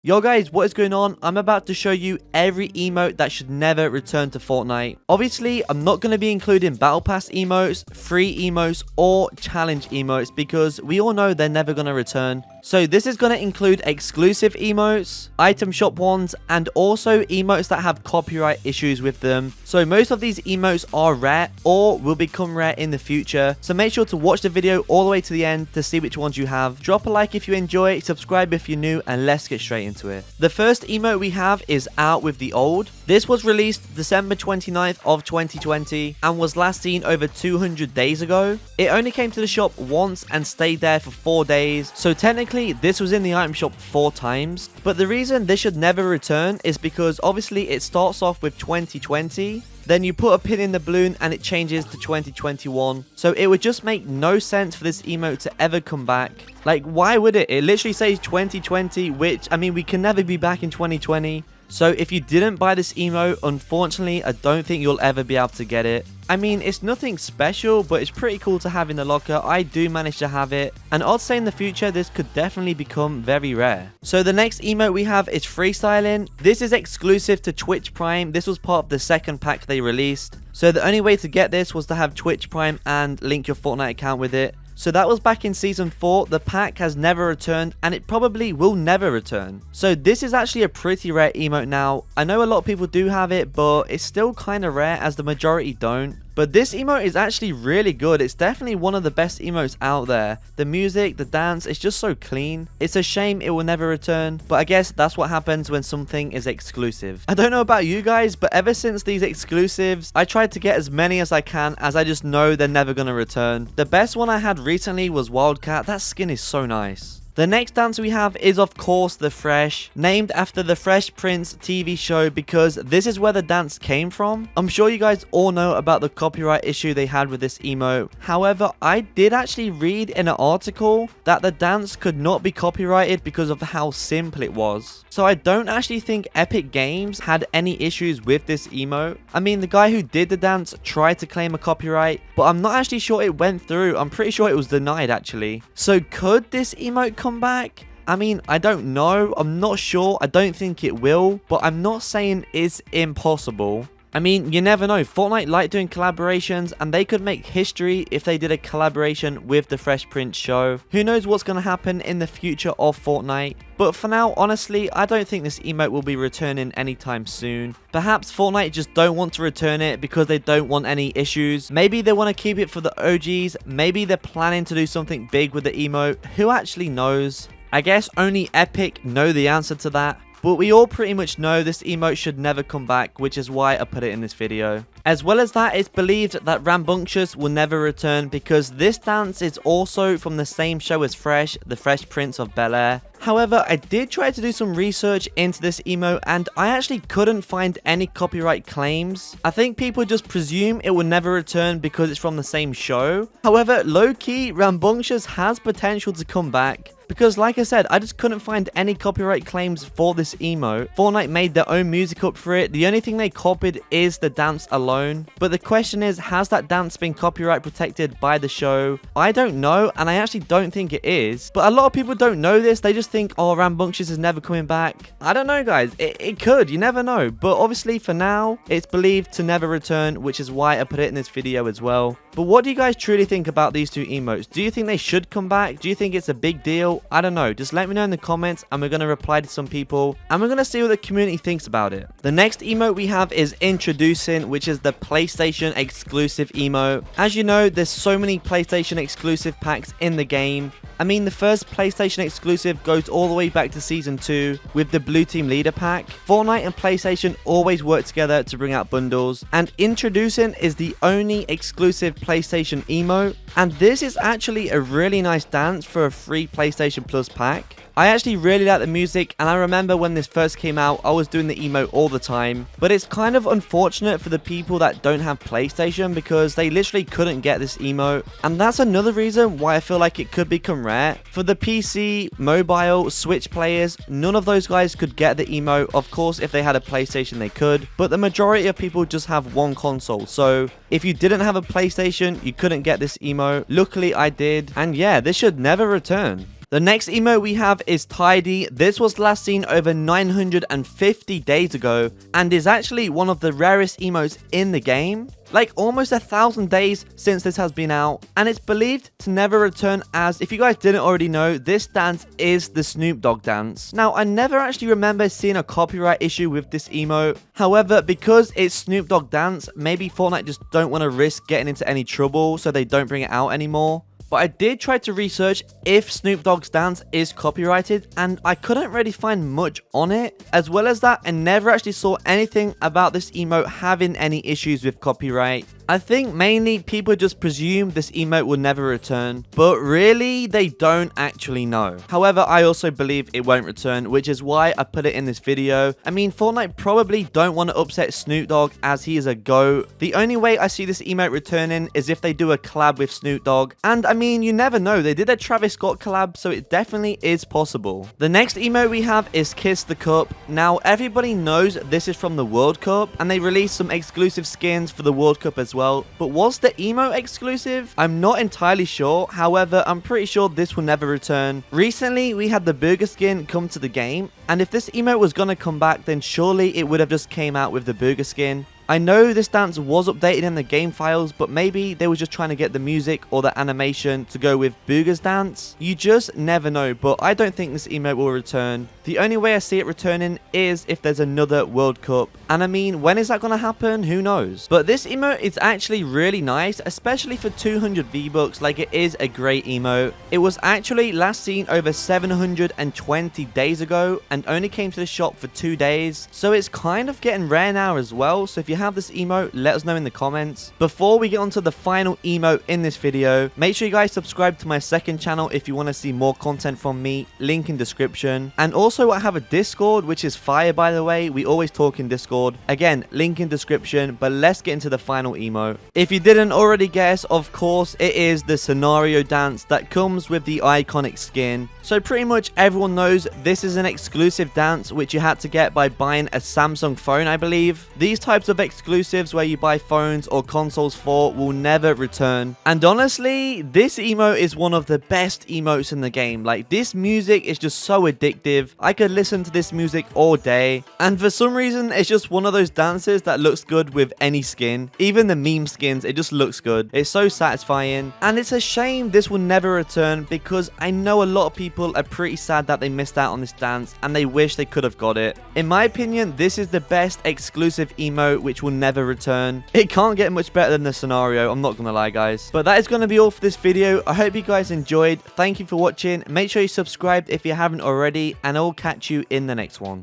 Yo guys, what is going on? I'm about to show you every emote that should never return to Fortnite. Obviously, I'm not going to be including Battle Pass emotes, free emotes, or challenge emotes because we all know they're never going to return. So this is going to include exclusive emotes, item shop ones, and also emotes that have copyright issues with them. So most of these emotes are rare or will become rare in the future. So make sure to watch the video all the way to the end to see which ones you have. Drop a like if you enjoy it, subscribe if you're new, and let's get straight into it. The first emote we have is Out With The Old. This was released December 29th of 2020 and was last seen over 200 days ago. It only came to the shop once and stayed there for 4 days. So technically this was in the item shop 4 times. But the reason this should never return is because obviously it starts off with 2020. Then you put a pin in the balloon and it changes to 2021. So it would just make no sense for this emote to ever come back. Like, why would it? It literally says 2020, which, I mean, we can never be back in 2020. So if you didn't buy this emote, unfortunately, I don't think you'll ever be able to get it. I mean, it's nothing special, but it's pretty cool to have in the locker. I do manage to have it. And I'd say in the future, this could definitely become very rare. So the next emote we have is Freestyling. This is exclusive to Twitch Prime. This was part of the second pack they released. So the only way to get this was to have Twitch Prime and link your Fortnite account with it. So that was back in Season 4, the pack has never returned and it probably will never return. So this is actually a pretty rare emote now. I know a lot of people do have it, but it's still kind of rare as the majority don't. But this emote is actually really good. It's definitely one of the best emotes out there. The music, the dance, it's just so clean. It's a shame it will never return, but I guess that's what happens when something is exclusive. I don't know about you guys, but ever since these exclusives, I tried to get as many as I can as I just know they're never going to return. The best one I had recently was Wildcat. That skin is so nice. The next dance we have is of course the Fresh, named after the Fresh Prince TV show because this is where the dance came from. I'm sure you guys all know about the copyright issue they had with this emote. However, I did actually read in an article that the dance could not be copyrighted because of how simple it was. So I don't actually think Epic Games had any issues with this emote. I mean, the guy who did the dance tried to claim a copyright, but I'm not actually sure it went through. I'm pretty sure it was denied actually. So could this emote come back? I mean, I don't know. I'm not sure. I don't think it will, but I'm not saying it's impossible. I mean, you never know. Fortnite like doing collaborations and they could make history if they did a collaboration with the Fresh Prince show. Who knows what's going to happen in the future of Fortnite. But for now, honestly, I don't think this emote will be returning anytime soon. Perhaps Fortnite just don't want to return it because they don't want any issues. Maybe they want to keep it for the OGs. Maybe they're planning to do something big with the emote. Who actually knows? I guess only Epic know the answer to that. But we all pretty much know this emote should never come back, which is why I put it in this video. As well as that, it's believed that Rambunctious will never return because this dance is also from the same show as Fresh, the Fresh Prince of Bel-Air. However, I did try to do some research into this emote and I actually couldn't find any copyright claims. I think people just presume it will never return because it's from the same show. However, low-key, Rambunctious has potential to come back. Because like I said, I just couldn't find any copyright claims for this emote. Fortnite made their own music up for it. The only thing they copied is the dance alone. But the question is, has that dance been copyright protected by the show? I don't know, and I actually don't think it is. But a lot of people don't know this. They just think, oh, Rambunctious is never coming back. I don't know, guys. It could. You never know. But obviously, for now, it's believed to never return, which is why I put it in this video as well. But what do you guys truly think about these two emotes? Do you think they should come back? Do you think it's a big deal? I don't know. Just let me know in the comments and we're going to reply to some people and we're going to see what the community thinks about it. The next emote we have is Introducing, which is the PlayStation exclusive emote. As you know, there's so many PlayStation exclusive packs in the game. I mean, the first PlayStation exclusive goes all the way back to Season 2 with the Blue Team Leader pack. Fortnite and PlayStation always work together to bring out bundles, and Introducing is the only exclusive PlayStation emote, and this is actually a really nice dance for a free PlayStation Plus pack. I actually really like the music, and I remember when this first came out, I was doing the emote all the time. But it's kind of unfortunate for the people that don't have PlayStation because they literally couldn't get this emote. And that's another reason why I feel like it could become rare. For the PC, mobile, Switch players, none of those guys could get the emote. Of course, if they had a PlayStation, they could. But the majority of people just have one console. So if you didn't have a PlayStation, you couldn't get this emote. Luckily, I did. And yeah, this should never return. The next emote we have is Tidy. This was last seen over 950 days ago and is actually one of the rarest emotes in the game. Like almost 1,000 days since this has been out, and it's believed to never return, as if you guys didn't already know, this dance is the Snoop Dogg dance. Now, I never actually remember seeing a copyright issue with this emote. However, because it's Snoop Dogg dance, maybe Fortnite just don't want to risk getting into any trouble, so they don't bring it out anymore. But I did try to research if Snoop Dogg's dance is copyrighted, and I couldn't really find much on it. As well as that, I never actually saw anything about this emote having any issues with copyright. I think mainly people just presume this emote will never return, but really they don't actually know. However, I also believe it won't return, which is why I put it in this video. I mean, Fortnite probably don't want to upset Snoop Dogg as he is a GOAT. The only way I see this emote returning is if they do a collab with Snoop Dogg, and I mean, you never know, they did a Travis Scott collab, so it definitely is possible. The next emote we have is Kiss the Cup. Now, everybody knows this is from the World Cup, and they released some exclusive skins for the World Cup as well. But was the emote exclusive? I'm not entirely sure. However, I'm pretty sure this will never return. Recently, we had the burger skin come to the game, and if this emote was gonna come back, then surely it would have just came out with the burger skin. I know this dance was updated in the game files, but maybe they were just trying to get the music or the animation to go with Booga's dance. You just never know, but I don't think this emote will return. The only way I see it returning is if there's another World Cup. And I mean, when is that going to happen? Who knows? But this emote is actually really nice, especially for 200 V-Bucks. Like, it is a great emote. It was actually last seen over 720 days ago and only came to the shop for 2 days. So it's kind of getting rare now as well. So if you have this emote, let us know in the comments. Before we get on to the final emote in this video, make sure you guys subscribe to my second channel if you want to see more content from me, link in description. And also I have a Discord, which is fire, by the way. We always talk in Discord. Again, link in description. But let's get into the final emote. If you didn't already guess, of course it is the scenario dance that comes with the iconic skin. So pretty much everyone knows this is an exclusive dance which you had to get by buying a Samsung phone, I believe. These types of exclusives where you buy phones or consoles for will never return. And honestly, this emote is one of the best emotes in the game. Like, this music is just so addictive. I could listen to this music all day. And for some reason, it's just one of those dances that looks good with any skin. Even the meme skins, it just looks good. It's so satisfying. And it's a shame this will never return, because I know a lot of people are pretty sad that they missed out on this dance and they wish they could have got it. In my opinion, this is the best exclusive emote which will never return. It can't get much better than the scenario, I'm not gonna lie, guys. But that is gonna be all for this video. I hope you guys enjoyed. Thank you for watching. Make sure you subscribe if you haven't already, and I'll catch you in the next one.